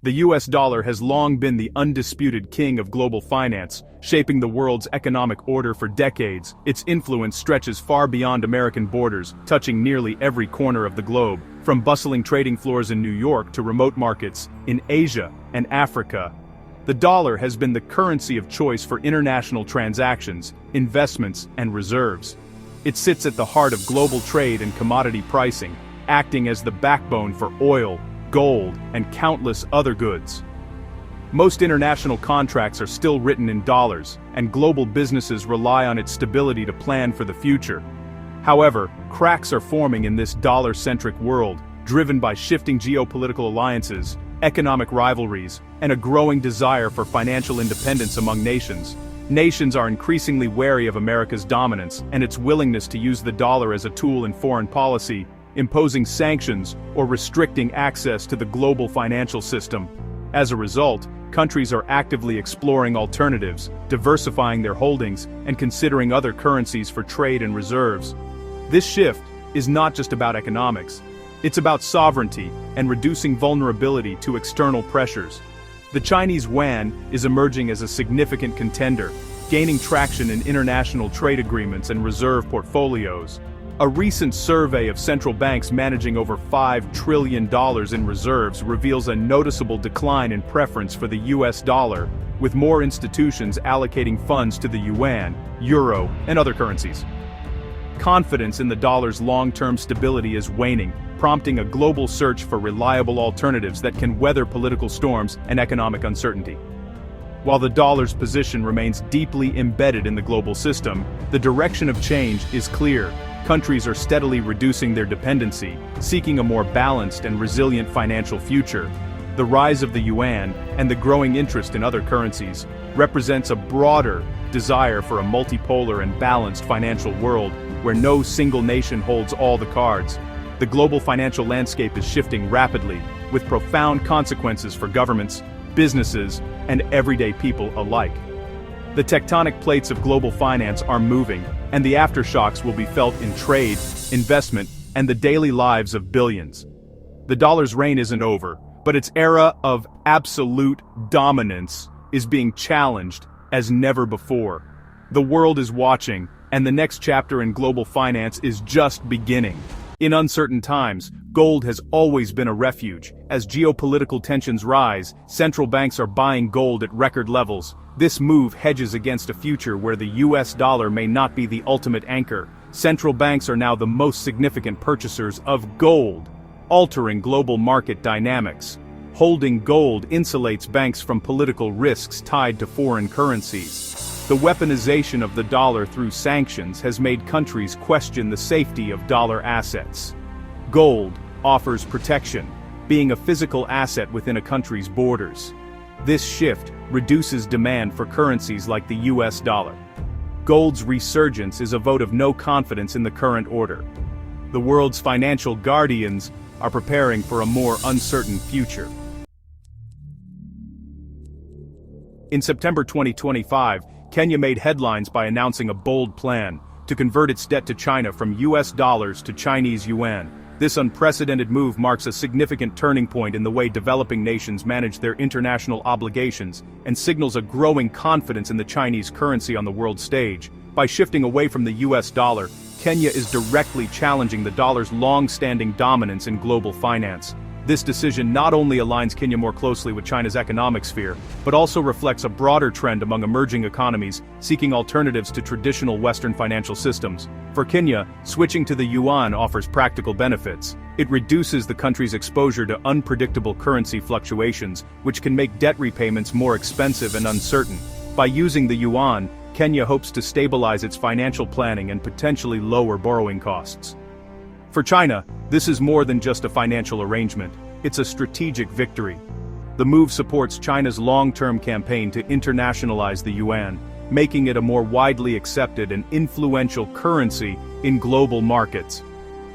The US dollar has long been the undisputed king of global finance, shaping the world's economic order for decades. Its influence stretches far beyond American borders, touching nearly every corner of the globe, from bustling trading floors in New York to remote markets in Asia and Africa. The dollar has been the currency of choice for international transactions, investments, and reserves. It sits at the heart of global trade and commodity pricing, acting as the backbone for oil, gold, and countless other goods. Most international contracts are still written in dollars, and global businesses rely on its stability to plan for the future. However, cracks are forming in this dollar-centric world, driven by shifting geopolitical alliances, economic rivalries, and a growing desire for financial independence among nations. Nations are increasingly wary of America's dominance and its willingness to use the dollar as a tool in foreign policy, imposing sanctions or restricting access to the global financial system. As a result, countries are actively exploring alternatives, diversifying their holdings, and considering other currencies for trade and reserves. This shift is not just about economics. It's about sovereignty and reducing vulnerability to external pressures. The Chinese yuan is emerging as a significant contender, gaining traction in international trade agreements and reserve portfolios. A recent survey of central banks managing over $5 trillion in reserves reveals a noticeable decline in preference for the US dollar, with more institutions allocating funds to the yuan, euro, and other currencies. Confidence in the dollar's long-term stability is waning, prompting a global search for reliable alternatives that can weather political storms and economic uncertainty. While the dollar's position remains deeply embedded in the global system, the direction of change is clear. Countries are steadily reducing their dependency, seeking a more balanced and resilient financial future. The rise of the yuan, and the growing interest in other currencies, represents a broader desire for a multipolar and balanced financial world where no single nation holds all the cards. The global financial landscape is shifting rapidly, with profound consequences for governments, businesses, and everyday people alike. The tectonic plates of global finance are moving, and the aftershocks will be felt in trade, investment, and the daily lives of billions. The dollar's reign isn't over, but its era of absolute dominance is being challenged as never before. The world is watching, and the next chapter in global finance is just beginning. In uncertain times, gold has always been a refuge. As geopolitical tensions rise, central banks are buying gold at record levels. This move hedges against a future where the US dollar may not be the ultimate anchor. Central banks are now the most significant purchasers of gold, altering global market dynamics. Holding gold insulates banks from political risks tied to foreign currencies. The weaponization of the dollar through sanctions has made countries question the safety of dollar assets. Gold offers protection, being a physical asset within a country's borders. This shift reduces demand for currencies like the US dollar. Gold's resurgence is a vote of no confidence in the current order. The world's financial guardians are preparing for a more uncertain future. In September 2025, Kenya made headlines by announcing a bold plan to convert its debt to China from US dollars to Chinese yuan. This unprecedented move marks a significant turning point in the way developing nations manage their international obligations and signals a growing confidence in the Chinese currency on the world stage. By shifting away from the US dollar, Kenya is directly challenging the dollar's long-standing dominance in global finance. This decision not only aligns Kenya more closely with China's economic sphere, but also reflects a broader trend among emerging economies seeking alternatives to traditional Western financial systems. For Kenya, switching to the yuan offers practical benefits. It reduces the country's exposure to unpredictable currency fluctuations, which can make debt repayments more expensive and uncertain. By using the yuan, Kenya hopes to stabilize its financial planning and potentially lower borrowing costs. For China, this is more than just a financial arrangement, it's a strategic victory. The move supports China's long-term campaign to internationalize the yuan, making it a more widely accepted and influential currency in global markets.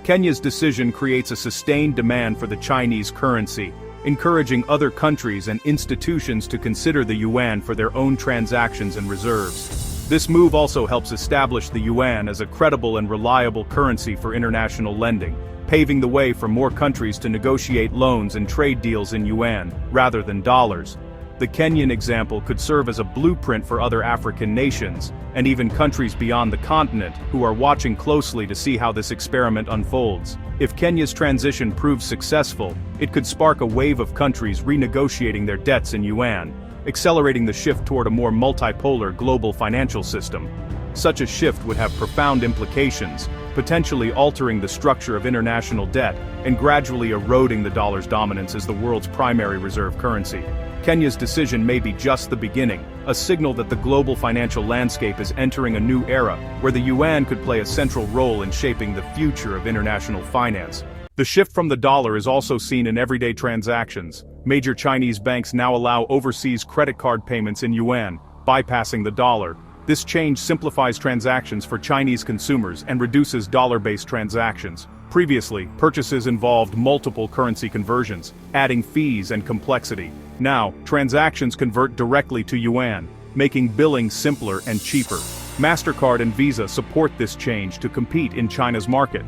Kenya's decision creates a sustained demand for the Chinese currency, encouraging other countries and institutions to consider the yuan for their own transactions and reserves. This move also helps establish the yuan as a credible and reliable currency for international lending, paving the way for more countries to negotiate loans and trade deals in yuan, rather than dollars. The Kenyan example could serve as a blueprint for other African nations, and even countries beyond the continent, who are watching closely to see how this experiment unfolds. If Kenya's transition proves successful, it could spark a wave of countries renegotiating their debts in yuan, accelerating the shift toward a more multipolar global financial system. Such a shift would have profound implications, potentially altering the structure of international debt and gradually eroding the dollar's dominance as the world's primary reserve currency. Kenya's decision may be just the beginning, a signal that the global financial landscape is entering a new era, where the yuan could play a central role in shaping the future of international finance. The shift from the dollar is also seen in everyday transactions. Major Chinese banks now allow overseas credit card payments in yuan, bypassing the dollar. This change simplifies transactions for Chinese consumers and reduces dollar-based transactions. Previously, purchases involved multiple currency conversions, adding fees and complexity. Now, transactions convert directly to yuan, making billing simpler and cheaper. MasterCard and Visa support this change to compete in China's market.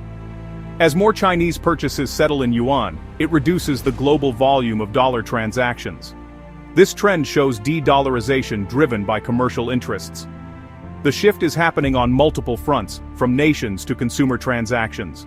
As more Chinese purchases settle in yuan, it reduces the global volume of dollar transactions. This trend shows de-dollarization driven by commercial interests. The shift is happening on multiple fronts, from nations to consumer transactions.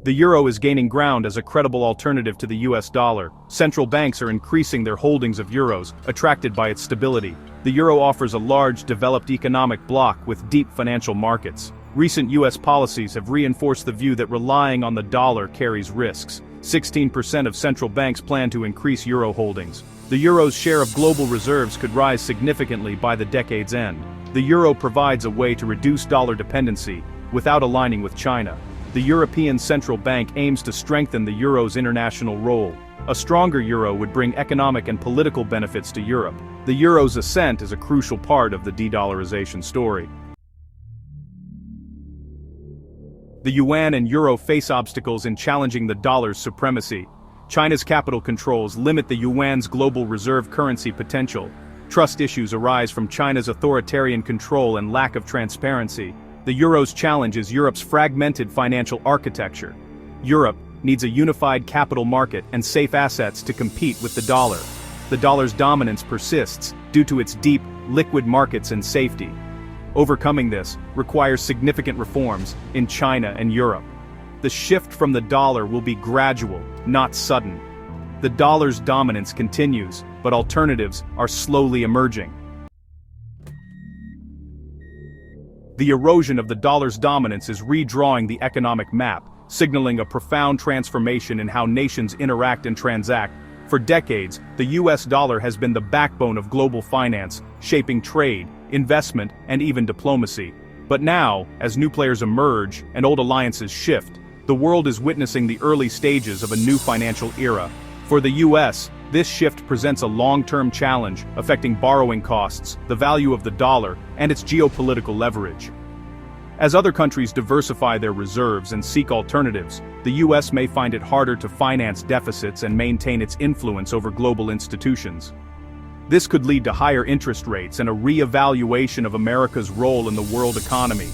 The euro is gaining ground as a credible alternative to the US dollar. Central banks are increasing their holdings of euros, attracted by its stability. The euro offers a large, developed economic bloc with deep financial markets. Recent US policies have reinforced the view that relying on the dollar carries risks. 16% of central banks plan to increase euro holdings. The euro's share of global reserves could rise significantly by the decade's end. The euro provides a way to reduce dollar dependency without aligning with China. The European Central Bank aims to strengthen the euro's international role. A stronger euro would bring economic and political benefits to Europe. The euro's ascent is a crucial part of the de-dollarization story. The yuan and euro face obstacles in challenging the dollar's supremacy. China's capital controls limit the yuan's global reserve currency potential. Trust issues arise from China's authoritarian control and lack of transparency. The euro's challenge is Europe's fragmented financial architecture. Europe needs a unified capital market and safe assets to compete with the dollar. The dollar's dominance persists due to its deep, liquid markets and safety. Overcoming this requires significant reforms in China and Europe. The shift from the dollar will be gradual, not sudden. The dollar's dominance continues, but alternatives are slowly emerging. The erosion of the dollar's dominance is redrawing the economic map, signaling a profound transformation in how nations interact and transact. For decades, the US dollar has been the backbone of global finance, shaping trade, investment, and even diplomacy. But now, as new players emerge and old alliances shift, the world is witnessing the early stages of a new financial era. For the US, this shift presents a long-term challenge, affecting borrowing costs, the value of the dollar, and its geopolitical leverage. As other countries diversify their reserves and seek alternatives, the US may find it harder to finance deficits and maintain its influence over global institutions. This could lead to higher interest rates and a re-evaluation of America's role in the world economy.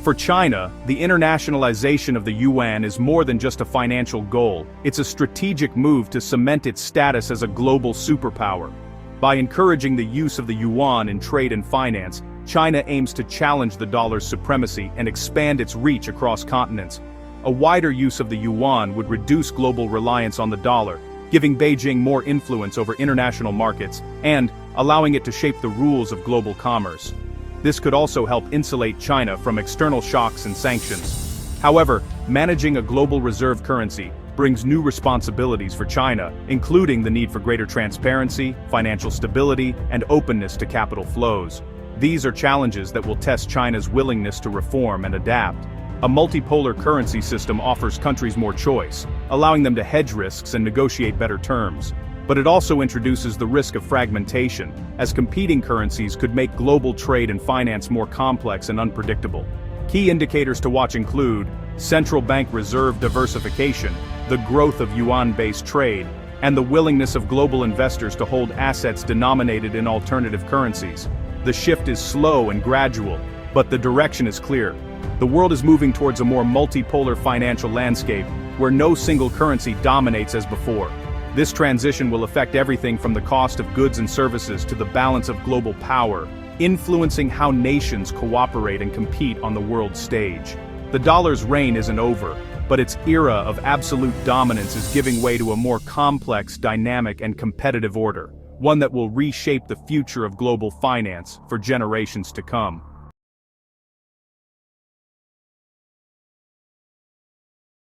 For China, the internationalization of the yuan is more than just a financial goal. It's a strategic move to cement its status as a global superpower. By encouraging the use of the yuan in trade and finance, China aims to challenge the dollar's supremacy and expand its reach across continents. A wider use of the yuan would reduce global reliance on the dollar, giving Beijing more influence over international markets and allowing it to shape the rules of global commerce. This could also help insulate China from external shocks and sanctions. However, managing a global reserve currency brings new responsibilities for China, including the need for greater transparency, financial stability, and openness to capital flows. These are challenges that will test China's willingness to reform and adapt. A multipolar currency system offers countries more choice, allowing them to hedge risks and negotiate better terms. But it also introduces the risk of fragmentation, as competing currencies could make global trade and finance more complex and unpredictable. Key indicators to watch include central bank reserve diversification, the growth of yuan-based trade, and the willingness of global investors to hold assets denominated in alternative currencies. The shift is slow and gradual, but the direction is clear. The world is moving towards a more multipolar financial landscape, where no single currency dominates as before. This transition will affect everything from the cost of goods and services to the balance of global power, influencing how nations cooperate and compete on the world stage. The dollar's reign isn't over, but its era of absolute dominance is giving way to a more complex, dynamic, and competitive order, one that will reshape the future of global finance for generations to come.